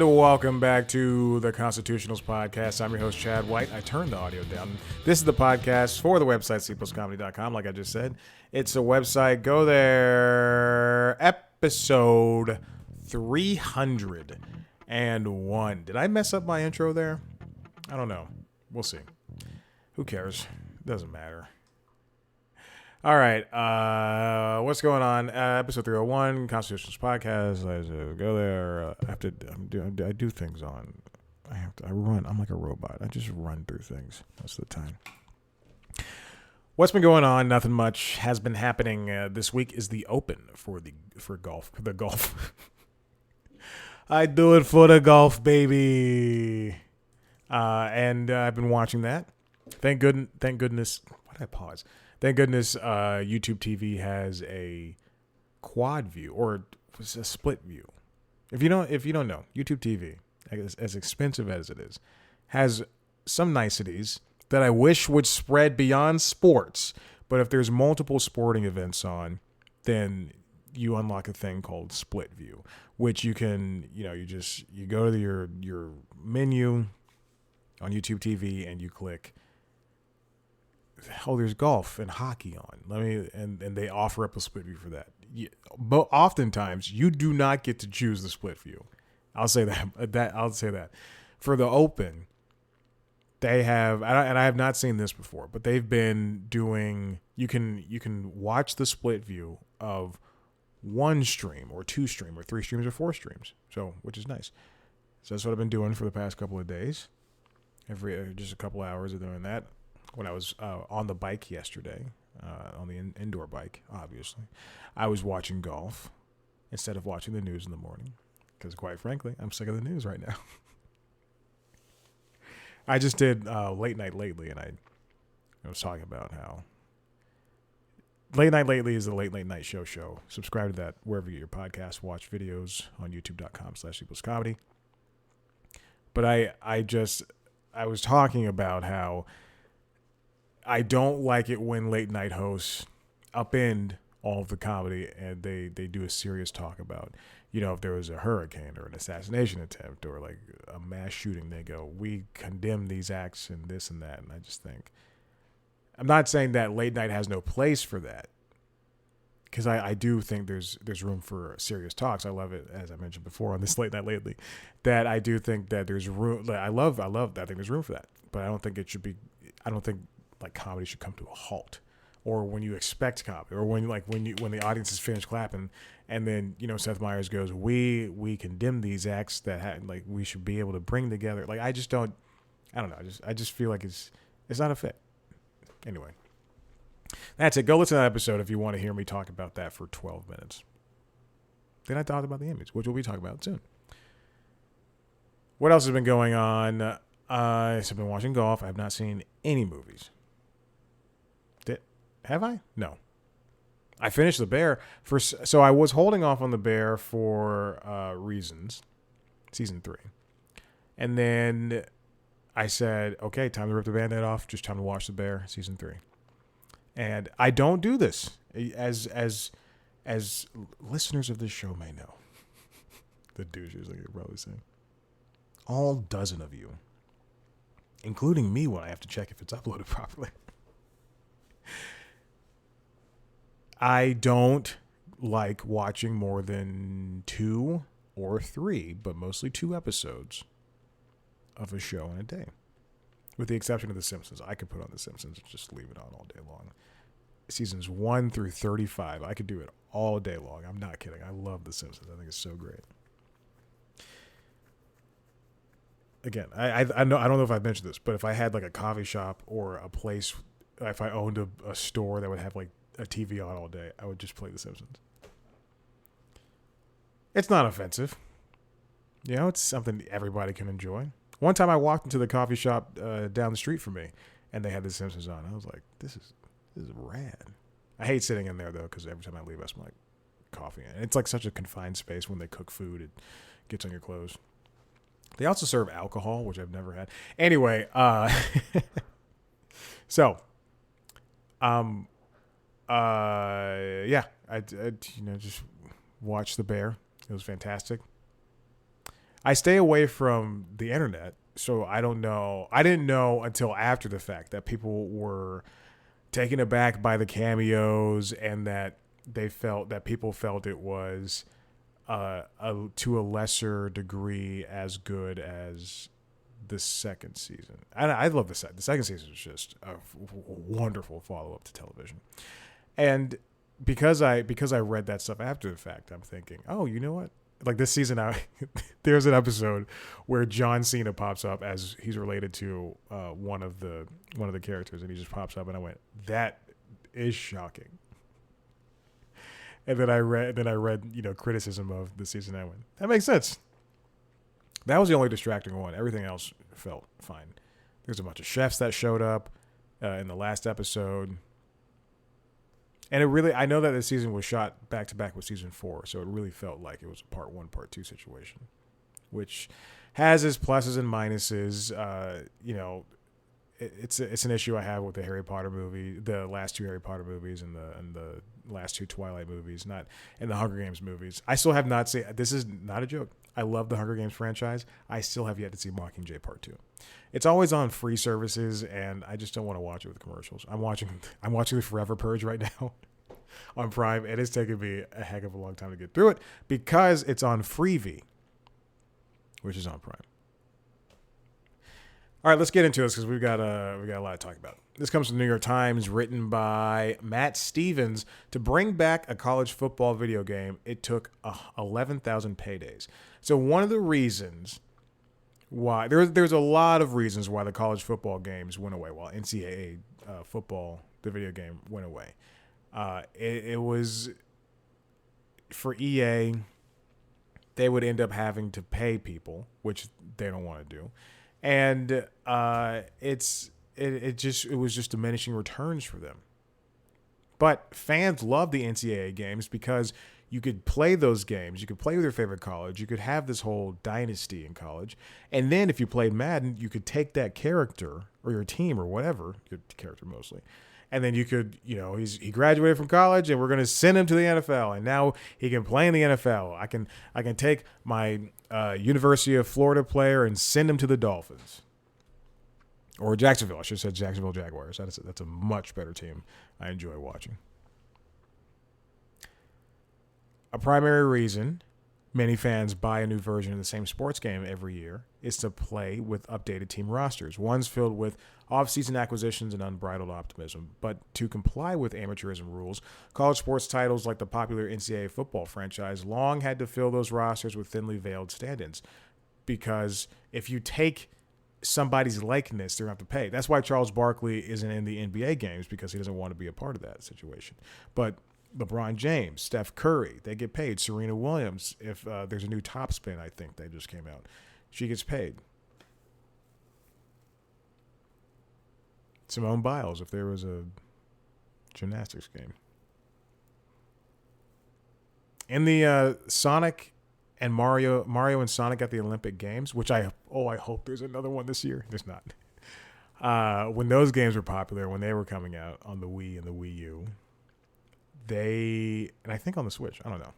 And welcome back to the Constitutionals Podcast. I'm your host, Chad White. I turned the audio down. This is the podcast for the website, cpluscomedy.com, like I just said. It's a website. Go there. Episode 301. Did I mess up my intro there? I don't know. We'll see. Who cares? Doesn't matter. All right, what's going on? Episode 301, Constitutionals Podcast. I go there. I do things on. I run. I'm like a robot. I just run through things most of the time. What's been going on? Nothing much has been happening. This week is the Open for golf. The golf. I do it for the golf, baby. And I've been watching that. Thank goodness. Why did I pause? Thank goodness YouTube TV has a quad view or a split view. If you don't know, YouTube TV, as expensive as it is, has some niceties that I wish would spread beyond sports. But if there's multiple sporting events on, then you unlock a thing called split view, which you can, you go to your menu on YouTube TV and you click. Oh, there's golf and hockey on. And they offer up a split view for that. But oftentimes you do not get to choose the split view. I'll say that. For the Open, they have, and I have not seen this before, but they've been doing. You can watch the split view of one stream or two stream or three streams or four streams. So, which is nice. So that's what I've been doing for the past couple of days. Just a couple hours of doing that. When I was on the bike yesterday, on the indoor bike, obviously, I was watching golf instead of watching the news in the morning. Because quite frankly, I'm sick of the news right now. I just did Late Night Lately, and I was talking about how Late Night Lately is the late night show. Subscribe to that wherever you get your podcasts. Watch videos on youtube.com/cpluscomedy. But I was talking about how I don't like it when late night hosts upend all of the comedy and they do a serious talk about, if there was a hurricane or an assassination attempt or like a mass shooting, they go, we condemn these acts and this and that. And I just think, I'm not saying that late night has no place for that, because I do think there's room for serious talks. I love it, as I mentioned before on this Late Night Lately, that I do think that there's room. I love that. I think there's room for that, but I don't think it should be. I don't think like comedy should come to a halt, or when you expect comedy, or when the audience is finished clapping, and then Seth Meyers goes, we condemn these acts that we should be able to bring together. Like I don't know. I just feel like it's not a fit. Anyway, that's it. Go listen to that episode if you want to hear me talk about that for 12 minutes. Then I talked about the Emmys, which we'll be talking about soon. What else has been going on? I've been watching golf. I have not seen any movies. Have I? No. I finished The Bear. So I was holding off on The Bear for reasons. Season 3. And then I said, okay, time to rip the Band-Aid off. Just time to watch The Bear, Season 3. And I don't do this, as listeners of this show may know. The douchers, like you're probably saying. All dozen of you. Including me when I have to check if it's uploaded properly. I don't like watching more than 2 or 3, but mostly 2 episodes of a show in a day. With the exception of The Simpsons. I could put on The Simpsons and just leave it on all day long. Seasons 1 through 35, I could do it all day long. I'm not kidding. I love The Simpsons. I think it's so great. Again, I don't know if I've mentioned this, but if I had like a coffee shop or a place, if I owned a store that would have like a TV on all day, I would just play The Simpsons. It's not offensive. It's something everybody can enjoy. One time I walked into the coffee shop down the street from me, and they had The Simpsons on. I was like, this is rad. I hate sitting in there, though, because every time I leave, I smell like coffee. And it's like such a confined space when they cook food. It gets on your clothes. They also serve alcohol, which I've never had. Anyway, so, yeah, I just watched The Bear. It was fantastic. I stay away from the internet, so I don't know. I didn't know until after the fact that people were taken aback by the cameos and that people felt it was to a lesser degree as good as the second season. I love the second. The second season is just a wonderful follow up to television, and because I read that stuff after the fact, I'm thinking, oh, you know what? Like this season, there's an episode where John Cena pops up as he's related to one of the characters, and he just pops up, and I went, that is shocking. And then I read criticism of the season. I went, that makes sense. That was the only distracting one. Everything else felt fine. There's a bunch of chefs that showed up in the last episode. And I know that this season was shot back to back with season 4, so it really felt like it was a part 1, part 2 situation, which has its pluses and minuses. It's an issue I have with the Harry Potter movie, the last 2 Harry Potter movies, and the last 2 Twilight movies, and the Hunger Games movies. I still have not seen. This is not a joke. I love the Hunger Games franchise. I still have yet to see Mockingjay Part 2. It's always on free services, and I just don't want to watch it with commercials. I'm watching the Forever Purge right now on Prime, and it's taken me a heck of a long time to get through it because it's on Freevee, which is on Prime. All right, let's get into this because we got a lot to talk about. This comes from the New York Times, written by Matt Stevens. To bring back a college football video game, it took 11,000 paydays. So one of the reasons why there's a lot of reasons why the college football games went away, while NCAA football, the video game, went away. It was for EA. They would end up having to pay people, which they don't want to do. And it was just diminishing returns for them. But fans love the NCAA games because you could play those games. You could play with your favorite college. You could have this whole dynasty in college. And then if you played Madden, you could take that character or your team or whatever, your character mostly, and then you could, he graduated from college and we're going to send him to the NFL. And now he can play in the NFL. I can take my University of Florida player and send him to the Dolphins. Or Jacksonville. I should have said Jacksonville Jaguars. That's a much better team I enjoy watching. A primary reason many fans buy a new version of the same sports game every year is to play with updated team rosters, ones filled with off-season acquisitions and unbridled optimism. But to comply with amateurism rules, college sports titles like the popular NCAA football franchise long had to fill those rosters with thinly veiled stand-ins. Because if you take somebody's likeness, they're going to have to pay. That's why Charles Barkley isn't in the NBA games, because he doesn't want to be a part of that situation. But LeBron James, Steph Curry, they get paid. Serena Williams, if there's a new top spin, I think they just came out, she gets paid. Simone Biles, if there was a gymnastics game. In the Sonic and Mario and Sonic at the Olympic Games, which I hope there's another one this year. There's not. When those games were popular, when they were coming out on the Wii and the Wii U, and I think on the Switch, I don't know,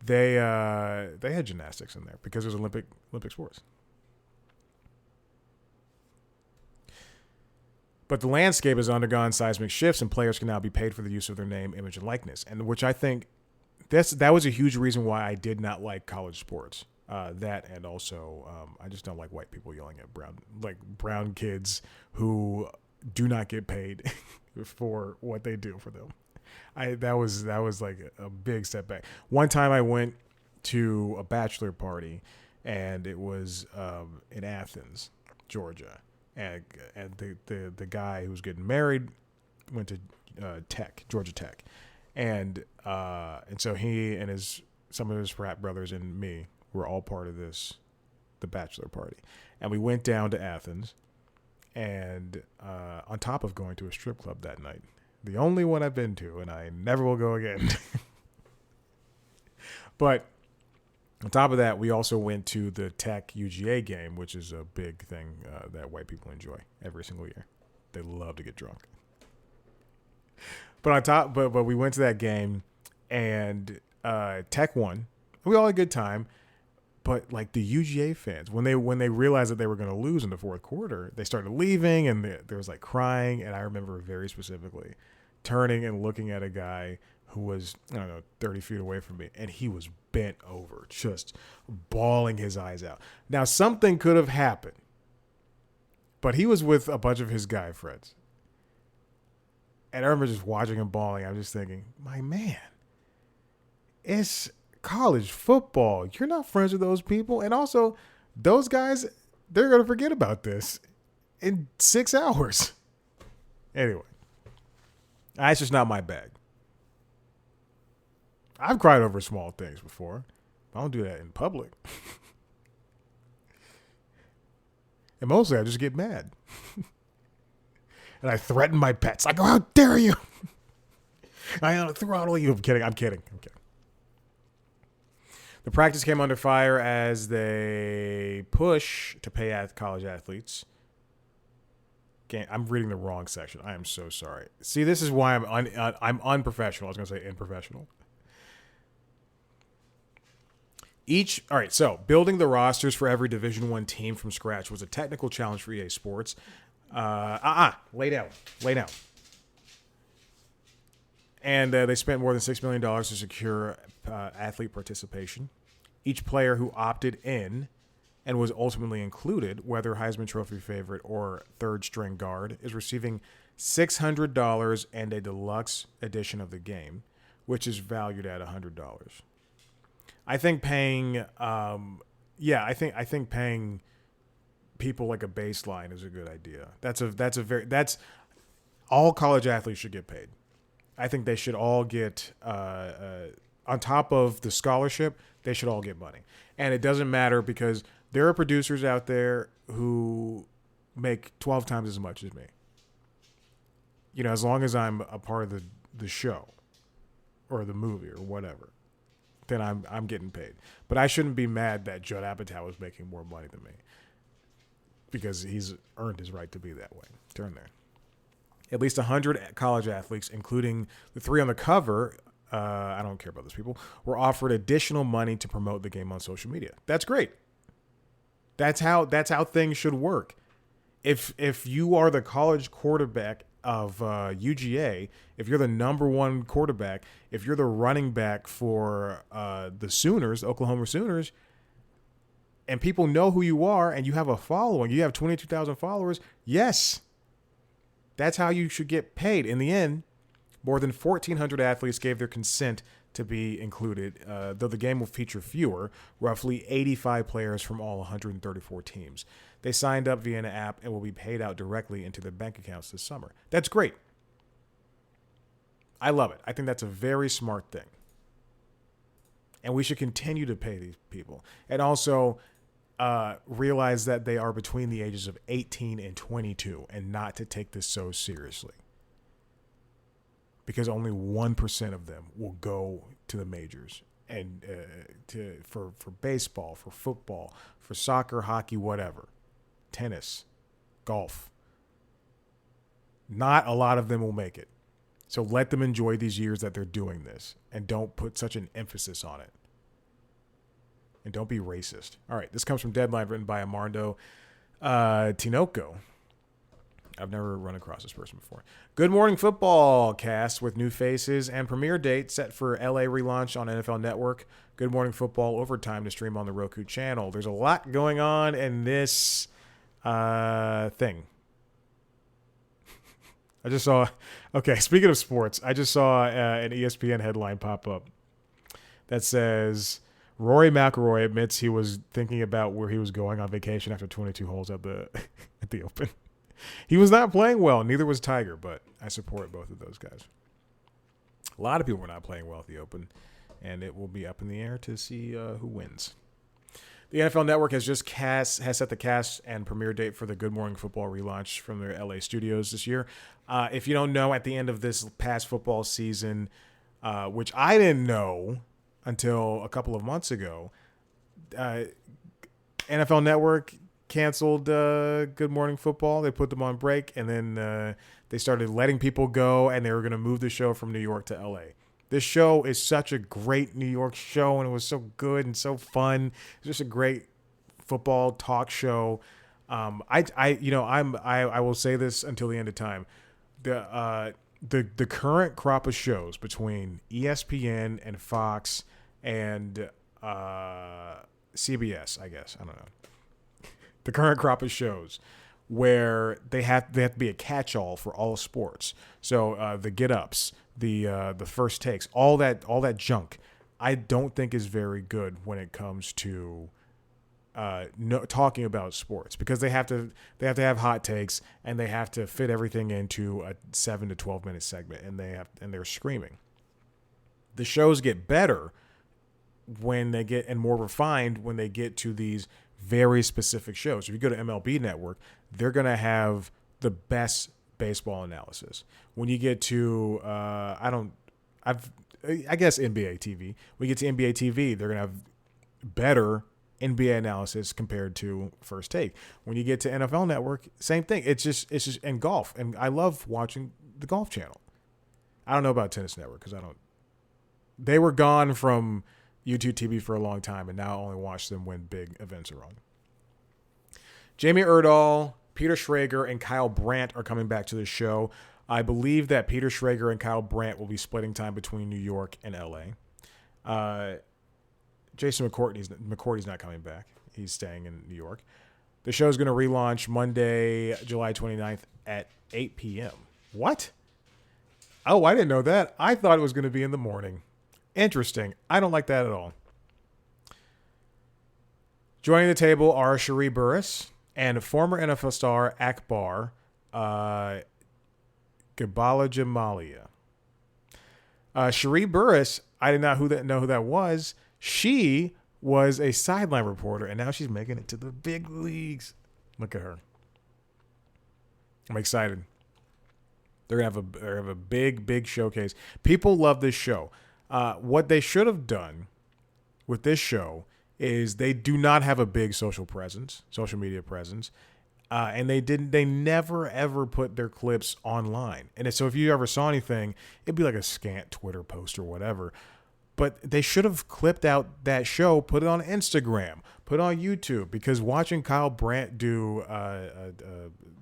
they had gymnastics in there because it was Olympic sports. But the landscape has undergone seismic shifts, and players can now be paid for the use of their name, image, and likeness, and which I think that was a huge reason why I did not like college sports. That, and also I just don't like white people yelling at brown kids who do not get paid for what they do for them. That was like a big step back. One time I went to a bachelor party, and it was in Athens, Georgia, and the guy who was getting married went to Georgia Tech, and so he and some of his frat brothers and me were all part of the bachelor party, and we went down to Athens, and on top of going to a strip club that night. The only one I've been to, and I never will go again. But on top of that, we also went to the Tech UGA game, which is a big thing that white people enjoy every single year. They love to get drunk. But we went to that game, and Tech won. We all had a good time. But like the UGA fans, when they realized that they were going to lose in the fourth quarter, they started leaving, and there was like crying. And I remember very specifically turning and looking at a guy who was, I don't know, 30 feet away from me, and he was bent over, just bawling his eyes out. Now, something could have happened, but he was with a bunch of his guy friends. And I remember just watching him bawling. I'm just thinking, my man, it's college football. You're not friends with those people. And also, those guys, they're going to forget about this in 6 hours. Anyway, that's just not my bag. I've cried over small things before. I don't do that in public. And mostly I just get mad. And I threaten my pets. I go, how dare you? I throttle you. I'm kidding. The practice came under fire as they push to pay college athletes. I'm reading the wrong section. I am so sorry. See, this is why I'm unprofessional. I was going to say unprofessional. All right, so building the rosters for every Division I team from scratch was a technical challenge for EA Sports. Lay down. And they spent more than $6 million to secure athlete participation. Each player who opted in and was ultimately included, whether Heisman Trophy favorite or third-string guard, is receiving $600 and a deluxe edition of the game, which is valued at $100. I think paying, I think paying people like a baseline is a good idea. That's all college athletes should get paid. I think they should all get, on top of the scholarship, they should all get money. And it doesn't matter because there are producers out there who make 12 times as much as me. You know, as long as I'm a part of the show or the movie or whatever, then I'm getting paid. But I shouldn't be mad that Judd Apatow is making more money than me because he's earned his right to be that way. Turn there. At least 100 college athletes, including the 3 on the cover, I don't care about those people, were offered additional money to promote the game on social media. That's great. That's how things should work. If you are the college quarterback of UGA, if you're the number 1 quarterback, if you're the running back for the Sooners, Oklahoma Sooners, and people know who you are and you have a following, you have 22,000 followers, yes, that's how you should get paid. In the end, more than 1,400 athletes gave their consent to be included, though the game will feature fewer, roughly 85 players from all 134 teams. They signed up via an app and will be paid out directly into their bank accounts this summer. That's great. I love it. I think that's a very smart thing. And we should continue to pay these people. And also realize that they are between the ages of 18 and 22 and not to take this so seriously. Because only 1% of them will go to the majors and for baseball, for football, for soccer, hockey, whatever, tennis, golf. Not a lot of them will make it. So let them enjoy these years that they're doing this and don't put such an emphasis on it. And don't be racist. All right, this comes from Deadline, written by Armando Tinoco. I've never run across this person before. Good Morning Football cast with new faces and premiere date set for LA relaunch on NFL Network. Good Morning Football Overtime to stream on the Roku channel. There's a lot going on in this thing. I just saw, okay, speaking of sports, I just saw an ESPN headline pop up that says, Rory McIlroy admits he was thinking about where he was going on vacation after 22 holes at the at the Open. He was not playing well. Neither was Tiger, but I support both of those guys. A lot of people were not playing well at the Open, and it will be up in the air to see who wins. The NFL Network has set the cast and premiere date for the Good Morning Football relaunch from their LA studios this year. If you don't know, at the end of this past football season, which I didn't know until a couple of months ago, NFL Network canceled Good Morning Football. They put them on break, and then they started letting people go, and they were going to move the show from New York to LA. This show is such a great New York show, and it was so good and so fun. It's just a great football talk show. I will say this until the end of time. The current crop of shows between ESPN and Fox and CBS, I guess, I don't know. The current crop of shows where they have to be a catch-all for all sports. So the get-ups, the first takes, all that junk, I don't think is very good when it comes to talking about sports, because they have to have hot takes, and they have to fit everything into a 7 to 12 minute segment, and they're screaming. The shows get better when they get, and more refined when they get to these very specific shows. If you go to MLB Network, they're going to have the best baseball analysis. When you get to I guess NBA TV. When you get to NBA TV, they're going to have better NBA analysis compared to First Take. When you get to NFL Network, same thing. It's just in golf, and I love watching the Golf Channel. I don't know about Tennis Network because they were gone from YouTube TV for a long time, and now I only watch them when big events are on. Jamie Erdahl, Peter Schrager, and Kyle Brandt are coming back to the show. I believe that Peter Schrager and Kyle Brandt will be splitting time between New York and LA. Jason McCourty's not coming back. He's staying in New York. The show's going to relaunch Monday, July 29th at 8 p.m. What? Oh, I didn't know that. I thought it was going to be in the morning. Interesting. I don't like that at all. Joining the table are Cherie Burris and former NFL star Akbar Gabalajamalia. Cherie Burris, I did not know who that was. She was a sideline reporter, and now she's making it to the big leagues. Look at her. I'm excited. They're gonna have a big showcase. People love this show. What they should have done with this show is they do not have a big social media presence, and they never ever put their clips online. And so if you ever saw anything, it'd be like a scant Twitter post or whatever. But they should have clipped out that show, put it on Instagram, put it on YouTube, because watching Kyle Brandt do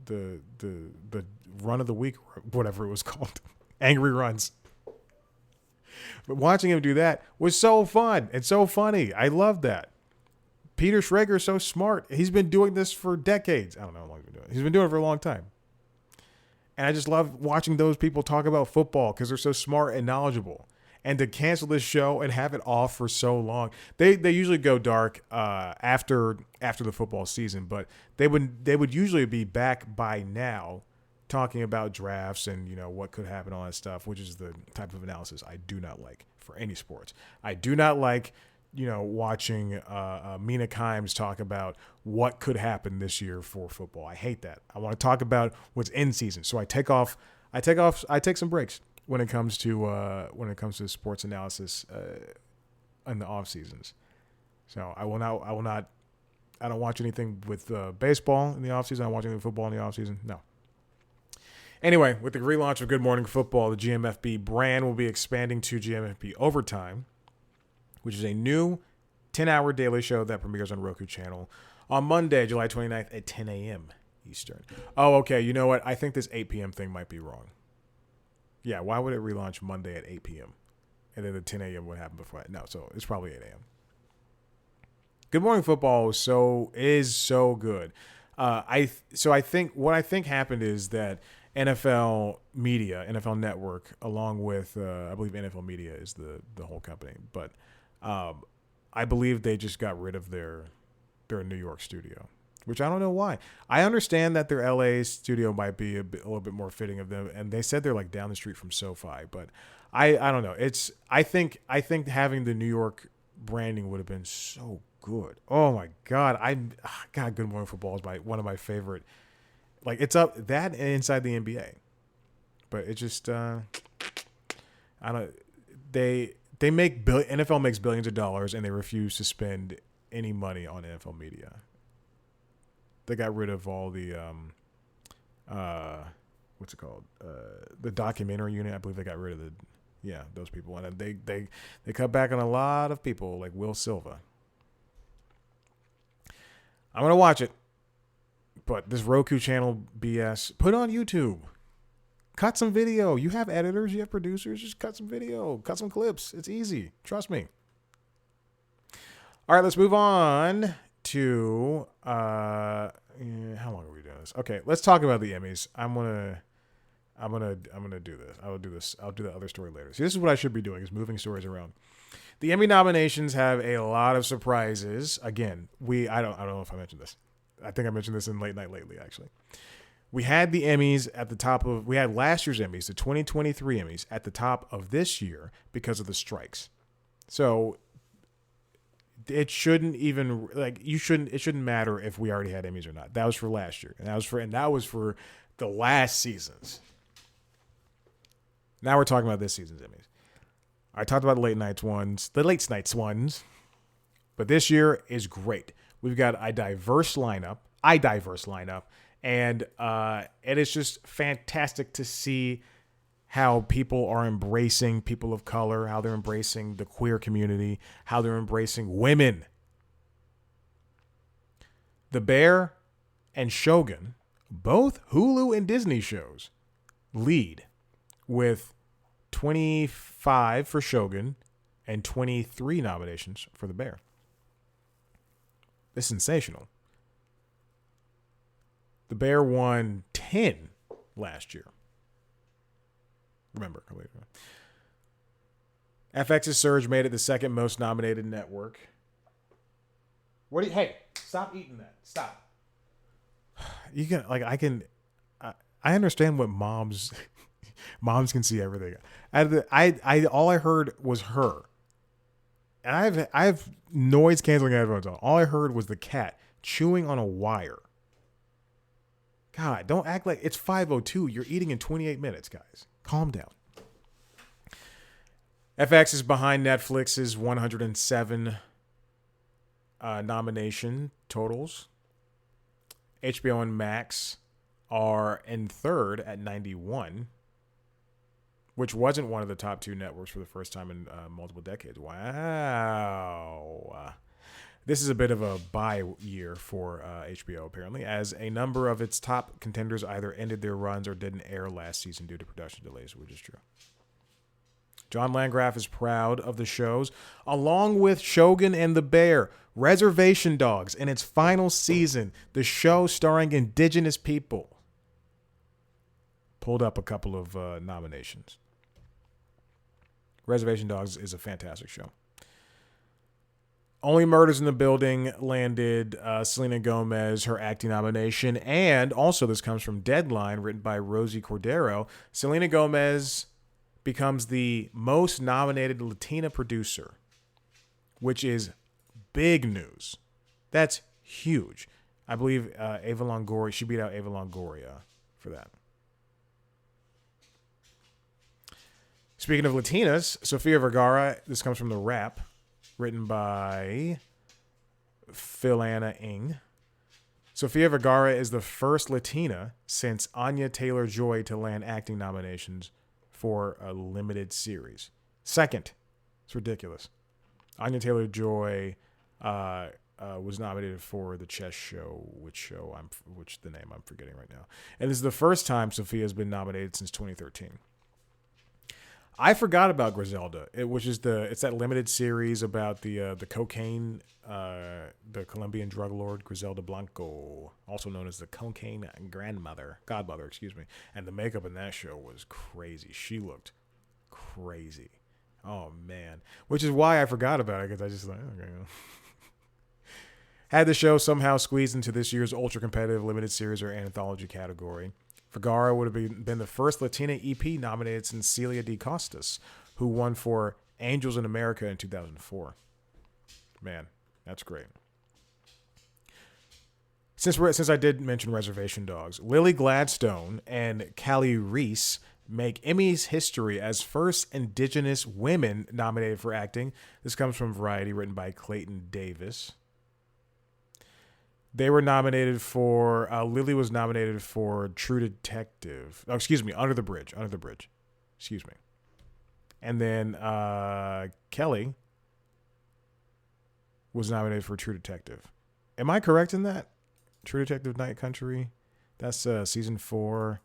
the run of the week, whatever it was called, Angry Runs. But watching him do that was so fun and so funny. I love that. Peter Schrager is so smart. He's been doing this for decades. I don't know how long he's been doing it. He's been doing it for a long time. And I just love watching those people talk about football because they're so smart and knowledgeable. And to cancel this show and have it off for so long, they usually go dark after the football season, but they would usually be back by now, talking about drafts and what could happen, all that stuff, which is the type of analysis I do not like for any sports. I do not like watching Mina Kimes talk about what could happen this year for football. I hate that. I want to talk about what's in season, so I take some breaks when it comes to sports analysis in the off seasons. So I don't watch anything with baseball in the off season. I don't watch anything with football in the off season. No. Anyway, with the relaunch of Good Morning Football, the GMFB brand will be expanding to GMFB Overtime, which is a new 10-hour daily show that premieres on Roku channel on Monday, July 29th at 10 a.m. Eastern. Oh, okay. You know what? I think this 8 p.m. thing might be wrong. Yeah, why would it relaunch Monday at 8 p.m.? And then the 10 a.m. would happen before that? No, so it's probably 8 a.m. Good Morning Football is so good. I think what I think happened is that NFL Media, NFL Network, along with I believe NFL Media is the whole company, but I believe they just got rid of their New York studio, which I don't know why. I understand that their LA studio might be a little bit more fitting of them, and they said they're like down the street from SoFi, but I don't know. I think having the New York branding would have been so good. Oh my God. Good Morning Football is one of my favorite. Like, it's up that and Inside the NBA. But it just I don't NFL makes billions of dollars, and they refuse to spend any money on NFL Media. They got rid of all the what's it called? The documentary unit. I believe they got rid of Yeah, those people. And they cut back on a lot of people like Will Silva. I'm going to watch it. But this Roku channel BS, put it on YouTube. Cut some video. You have editors, you have producers. Just cut some video, cut some clips. It's easy. Trust me. All right, let's move on to how long are we doing this? Okay, let's talk about the Emmys. I'm gonna do this. I'll do this. I'll do the other story later. See, this is what I should be doing: is moving stories around. The Emmy nominations have a lot of surprises. Again, I don't know if I mentioned this. I think I mentioned this in Late Night Lately, actually. We had the Emmys at the top of, we had last year's Emmys, the 2023 Emmys, at the top of this year because of the strikes. So it shouldn't even, it shouldn't matter if we already had Emmys or not. That was for last year. And that was for the last seasons. Now we're talking about this season's Emmys. I talked about the late nights ones, but this year is great. We've got a diverse lineup, and it is just fantastic to see how people are embracing people of color, how they're embracing the queer community, how they're embracing women. The Bear and Shogun, both Hulu and Disney shows, lead with 25 for Shogun and 23 nominations for The Bear. It's sensational. The Bear won 10 last year. Remember. FX's Surge made it the second most nominated network. Hey, stop eating that. Stop. You can, I understand what moms can see everything. All I heard was her. And I have noise canceling headphones on. All I heard was the cat chewing on a wire. God, don't act like it's 5:02. You're eating in 28 minutes, guys. Calm down. FX is behind Netflix's 107 nomination totals. HBO and Max are in third at 91. Which wasn't one of the top two networks for the first time in multiple decades. Wow. This is a bit of a bye year for HBO, apparently, as a number of its top contenders either ended their runs or didn't air last season due to production delays, which is true. John Landgraf is proud of the shows, along with Shogun and The Bear, Reservation Dogs, in its final season, the show starring indigenous people. Pulled up a couple of nominations. Reservation Dogs is a fantastic show. Only Murders in the Building landed Selena Gomez her acting nomination. And also this comes from Deadline, written by Rosie Cordero. Selena Gomez becomes the most nominated Latina producer, which is big news. That's huge. I believe Ava Longoria, she beat out Ava Longoria for that. Speaking of Latinas, Sofia Vergara, this comes from The Wrap, written by Phil-Anna Ng. Sofia Vergara is the first Latina since Anya Taylor-Joy to land acting nominations for a limited series. Second. It's ridiculous. Anya Taylor-Joy was nominated for The Chess Show, which the name I'm forgetting right now. And this is the first time Sofia has been nominated since 2013. I forgot about Griselda, it's that limited series about the cocaine, the Colombian drug lord Griselda Blanco, also known as the cocaine godmother, and the makeup in that show was crazy. She looked crazy. Oh man, which is why I forgot about it because I just like okay. Had the show somehow squeezed into this year's ultra competitive limited series or anthology category, Vergara would have been the first Latina EP nominated since Celia D. Costas, who won for Angels in America in 2004. Man, that's great. Since I did mention Reservation Dogs, Lily Gladstone and Callie Reese make Emmy's history as first Indigenous women nominated for acting. This comes from Variety, written by Clayton Davis. They were nominated for, Lily was nominated for True Detective. Oh, excuse me, Under the Bridge. Excuse me. And then Kelly was nominated for True Detective. Am I correct in that? True Detective Night Country. That's season 4.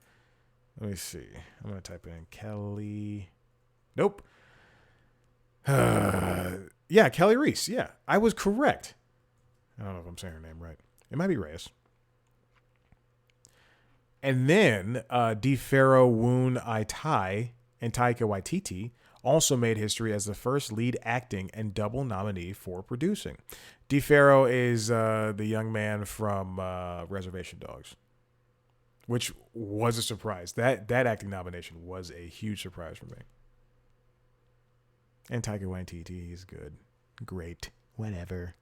Let me see. I'm going to type in Kelly. Nope. Yeah, Kelly Reese. Yeah, I was correct. I don't know if I'm saying her name right. It might be Reyes. And then DeFaro Woon Ai Tai and Taika Waititi also made history as the first lead acting and double nominee for producing. DeFaro is the young man from Reservation Dogs, which was a surprise. That acting nomination was a huge surprise for me. And Taika Waititi, he's good. Great. Whatever.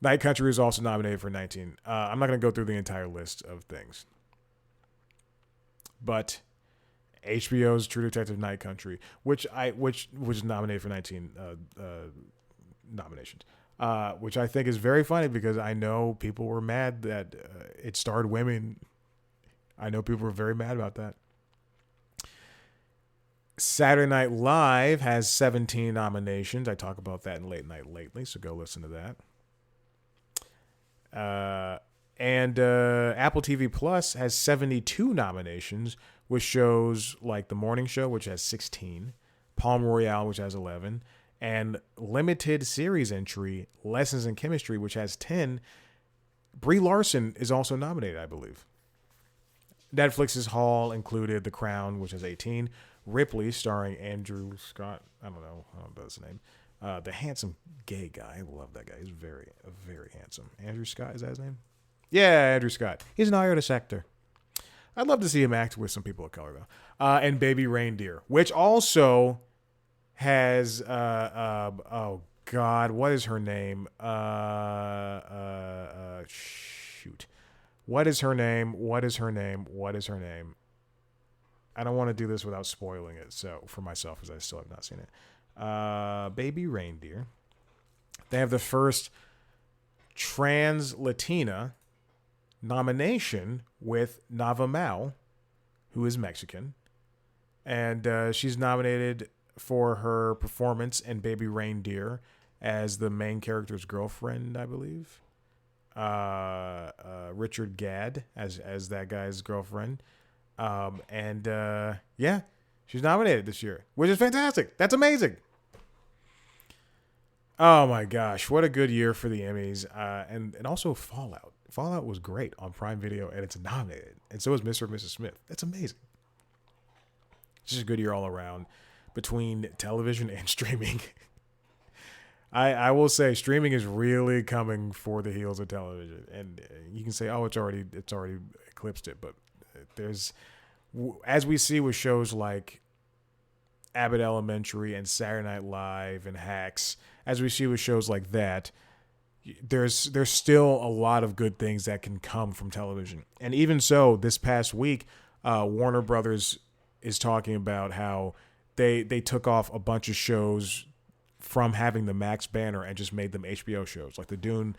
Night Country is also nominated for 19. I'm not going to go through the entire list of things. But HBO's True Detective Night Country, which was nominated for 19 nominations, which I think is very funny because I know people were mad that it starred women. I know people were very mad about that. Saturday Night Live has 17 nominations. I talk about that in Late Night Lately, so go listen to that. And Apple TV Plus has 72 nominations, with shows like The Morning Show, which has 16, Palm Royale, which has 11, and limited series entry Lessons in Chemistry, which has 10. Brie Larson is also nominated, I believe. Netflix's haul included The Crown, which has 18, Ripley, starring Andrew Scott. I don't know his name. The handsome gay guy. I love that guy. He's very, very handsome. Andrew Scott, is that his name? Yeah, Andrew Scott. He's an artist actor. I'd love to see him act with some people of color, though. And Baby Reindeer, which also has, oh, God, what is her name? Shoot. What is her name? I don't want to do this without spoiling it, so for myself, because I still have not seen it. Baby Reindeer. They have the first trans Latina nomination with Nava Mao, who is Mexican. And she's nominated for her performance in Baby Reindeer as the main character's girlfriend, I believe. Richard Gadd as that guy's girlfriend. Yeah, she's nominated this year, which is fantastic. That's amazing. Oh my gosh, what a good year for the Emmys. And also Fallout. Fallout was great on Prime Video, and it's nominated. And so is Mr. and Mrs. Smith. That's amazing. It's just a good year all around between television and streaming. I will say streaming is really coming for the heels of television. And you can say, oh, it's already eclipsed it. But there's, as we see with shows like Abbott Elementary and Saturday Night Live and Hacks, as we see with shows like that, there's still a lot of good things that can come from television. And even so, this past week, Warner Brothers is talking about how they took off a bunch of shows from having the Max banner and just made them HBO shows. Like the Dune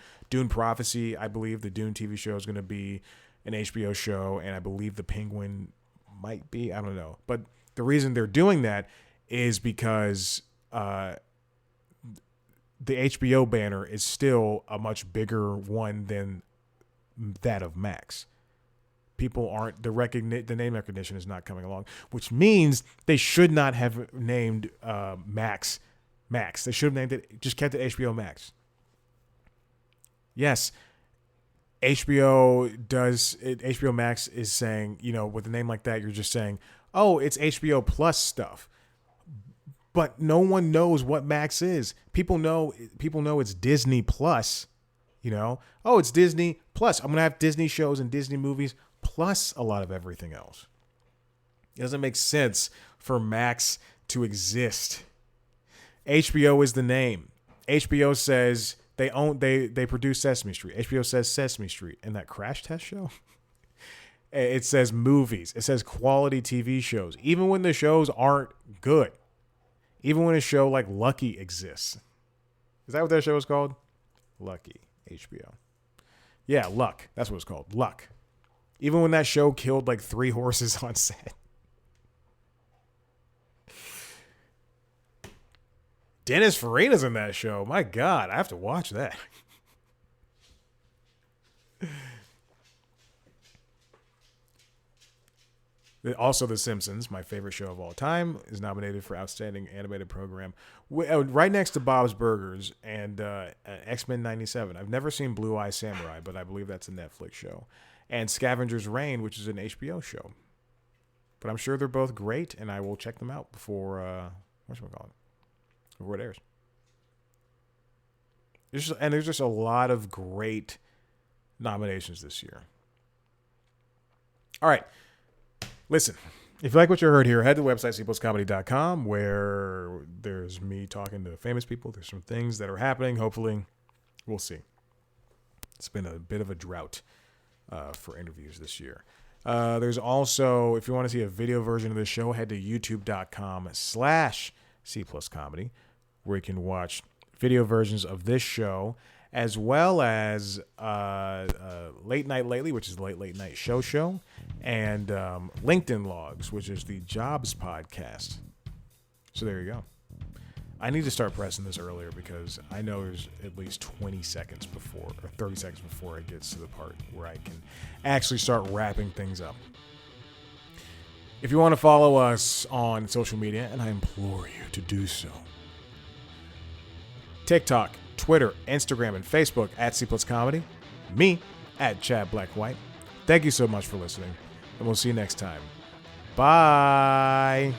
Prophecy, I believe the Dune TV show is going to be an HBO show, and I believe the Penguin might be. I don't know. But the reason they're doing that is because the HBO banner is still a much bigger one than that of Max. People aren't, the name recognition is not coming along, which means they should not have named Max. They should have named it, just kept it HBO Max. Yes, HBO Max is saying, with a name like that, you're just saying, oh, it's HBO Plus stuff. But no one knows what Max is. People know it's Disney Plus. Oh, it's Disney Plus. I'm going to have Disney shows and Disney movies plus a lot of everything else. It doesn't make sense for Max to exist. HBO is the name. HBO says they produce Sesame Street. HBO says Sesame Street. And that Crash Test show? It says movies. It says quality TV shows. Even when the shows aren't good. Even when a show like Lucky exists. Is that what that show is called? Lucky. HBO. Yeah, Luck. That's what it's called. Luck. Even when that show killed like 3 horses on set. Dennis Farina's in that show. My God, I have to watch that. Also, The Simpsons, my favorite show of all time, is nominated for Outstanding Animated Program, right next to Bob's Burgers and X-Men '97. I've never seen Blue Eye Samurai, but I believe that's a Netflix show. And Scavenger's Reign, which is an HBO show. But I'm sure they're both great, and I will check them out before before it airs. There's just a lot of great nominations this year. All right. Listen, if you like what you heard here, head to the website, cpluscomedy.com, where there's me talking to famous people. There's some things that are happening. Hopefully, we'll see. It's been a bit of a drought for interviews this year. There's also, if you want to see a video version of the show, head to youtube.com/cpluscomedy, where you can watch video versions of this show, as well as Late Night Lately, which is the late night show, and LinkedIn Logs, which is the jobs podcast. So there you go. I need to start pressing this earlier because I know there's at least 20 seconds before, or 30 seconds before it gets to the part where I can actually start wrapping things up. If you want to follow us on social media, and I implore you to do so, TikTok, Twitter, Instagram, and Facebook at @CPlusComedy. Me at Chad Blackwhite. Thank you so much for listening, and we'll see you next time. Bye.